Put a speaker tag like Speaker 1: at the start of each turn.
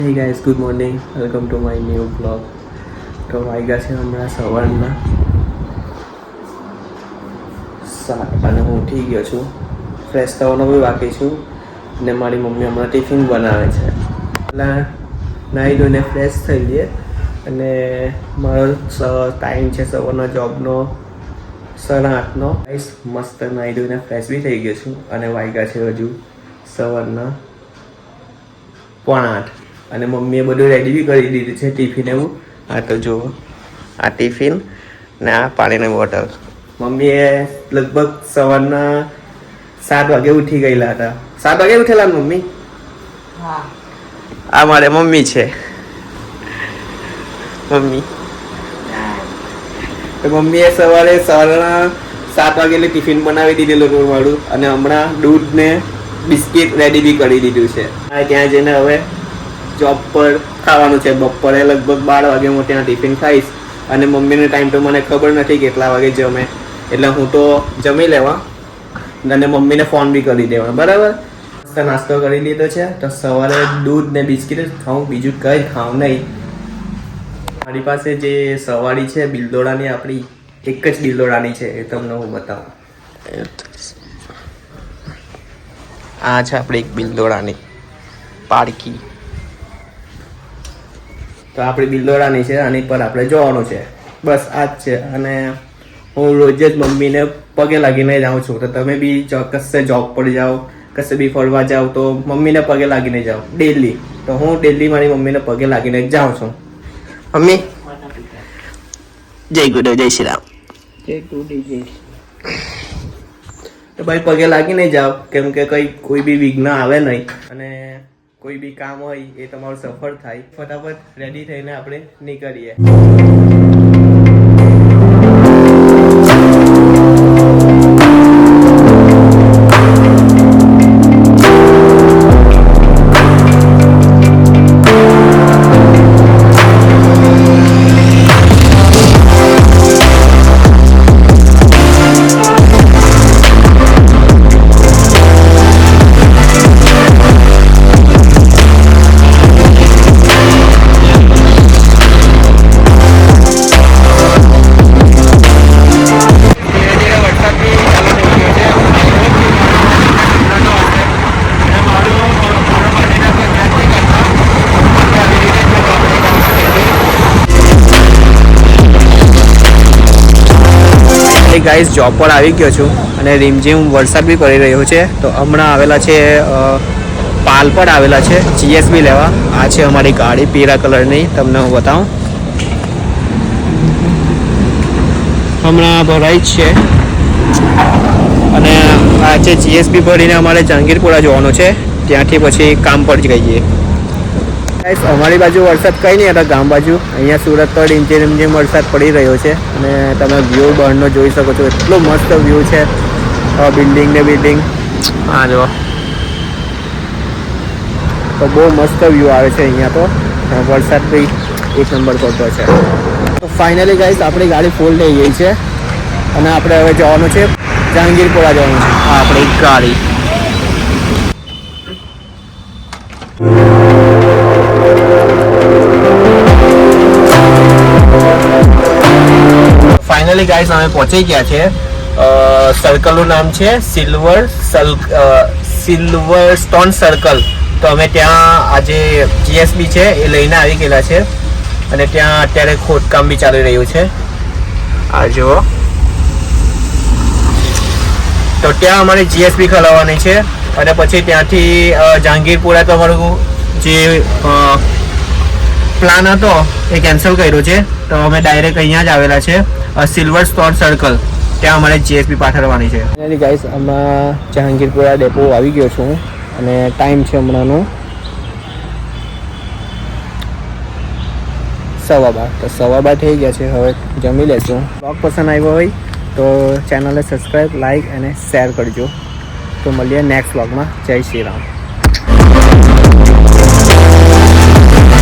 Speaker 1: Hey guys, good morning. Welcome to my new vlog. તો વાગ્યા છે હમણાં સવારના 7 અને હું ઉઠી ગયો છું. ફ્રેશ થવાનો બી બાકી છું અને મારી મમ્મી હમણાં ટિફિન બનાવે છે. પહેલાં નાહી ધોઈને ફ્રેશ થઈ જઈએ અને મારો ટાઈમ છે સવારનો જોબનો 8:30નો. મસ્ત નાહી ધોઈને ફ્રેશ બી થઈ ગયો છું અને વાગ્યા છે હજુ સવારના 7:45 અને મમ્મીએ બધું રેડી બી કરી દીધું છે ટિફિન એવું. આ તો જુઓ, આ ટિફિન ને આ પાણીની બોટલ. મમ્મીએ લગભગ સવારના 7 વાગે ઉઠી ગયેલા હતા. 7 વાગે ઉઠેલા મમ્મી? હા. આ મારે મમ્મી છે. મમ્મી તો મમ્મીએ સવારના 7 વાગે એટલે ટિફિન બનાવી દીધેલું મારું અને હમણાં દૂધ ને બિસ્કિટ રેડી બી કરી દીધું છે. ત્યાં જઈને હવે જોબ પર ખાવાનું છે. બપોરે લગભગ 12 વાગે હું ત્યાં ટિફિન ખાઈશ અને મમ્મીનો ટાઈમ તો મને ખબર નથી કેટલા વાગે જમે, એટલે હું તો જમી લેવા અને મમ્મીને ફોન બી કરી દેવા. બરાબર, નાસ્તો કરી લીધો છે તો સવારે દૂધ ને બિસ્કિટ જ ખાઉં, બીજું કંઈ ખાઉં નહીં. મારી પાસે જે સવારી છે બિલદોડાની, આપણી એક જ બિલદોડાની છે, એ તમને હું બતાવું. આ છે આપણી એક બિલદોડાની પાડકી. તો આપણી બિલદોડાની છે, આની પર આપણે જોવાનું છે, બસ આ જ છે. અને હું રોજ જ મમ્મીને પગે લાગીને જાઉં છું. તો તમે બી કશે જોબ પર જાઓ, કશે બી ફરવા જાઓ તો મમ્મીને પગે લાગીને જાઓ ડેલી. તો હું ડેલી મારી મમ્મીને પગે લાગીને જાઉં છું. મમ્મી જય ગુરુ, જય શ્રી રામ. જય ગુરુ, જય. તો ભાઈ પગે લાગીને જાઓ, કેમ કે કોઈ બી વિઘ્ન આવે નહીં અને કોઈ બી કામ હોય એ તમારું સફળ થાય. ફટાફટ રેડી થઈને આપણે નીકળીએ. ગાઈસ, જોબ પર આવી ગયો છું અને રીમઝીમ વરસાદ બી પડી રહ્યો છે. તો હમણાં આવેલા છે પાલ પર આવેલા છે જીએસબી લેવા. આ છે અમારી ગાડી પીળા કલરની, તમને હું બતાવું. હમણાં ભરાઈ જ છે અને આ છે જીએસબી ભરીને અમારે જહાંગીરપુરા જવાનું છે. ત્યાંથી પછી કામ પર જ જઈએ. ગાઈસ, અમારી બાજુ વરસાદ કંઈ નહીં હતા, ગામ બાજુ. અહીંયા સુરત પર રીમઝીમ વરસાદ પડી રહ્યો છે અને તમે વ્યૂ બહારનો જોઈ શકો છો. એટલો મસ્ત વ્યૂ છે, બિલ્ડિંગ ને બિલ્ડિંગ. હા જો, તો બહુ મસ્ત વ્યૂ આવે છે અહીંયા. તો વરસાદ બી એક નંબર પડતો છે. તો ફાઇનલી ગાઈસ, આપણી ગાડી ફૂલ થઈ ગઈ છે અને આપણે હવે જવાનું છે જહાંગીરપુરા જવાનું છે. આ આપણી ગાડી. ફાઇનલી ગાઈસ, અમે પહોંચી ગયા છે. સર્કલનું નામ છે સિલ્વર સ્ટોન સર્કલ. તો અમે ત્યાં આજે જીએસબી છે એ લઈને આવી ગયેલા છે અને ત્યાં અત્યારે ખોદકામ બી ચાલી રહ્યું છે. આ જુઓ, તો ત્યાં અમારી જીએસબી ખોલાવવાની છે અને પછી ત્યાંથી જહાંગીરપુરા તો અમારું જે પ્લાન હતો એ કેન્સલ કર્યો છે. તો અમે ડાયરેક્ટ અહીંયા જ આવેલા છે સિલ્વર સ્ટોન સર્કલ, ત્યાં અમારે જીએસબી પાઠવવાની છે. ગાઈસ, હમણાં જહાંગીરપુરા ડેપો આવી ગયો છું અને ટાઈમ છે હમણાંનો 12:15. તો 12:15 થઈ ગયા છે. હવે જમી લેશું. બ્લોગ પસંદ આવ્યો હોય તો ચેનલને સબસ્ક્રાઈબ, લાઈક અને શેર કરજો. તો મળીએ નેક્સ્ટ બ્લોગમાં. જય શ્રી રામ.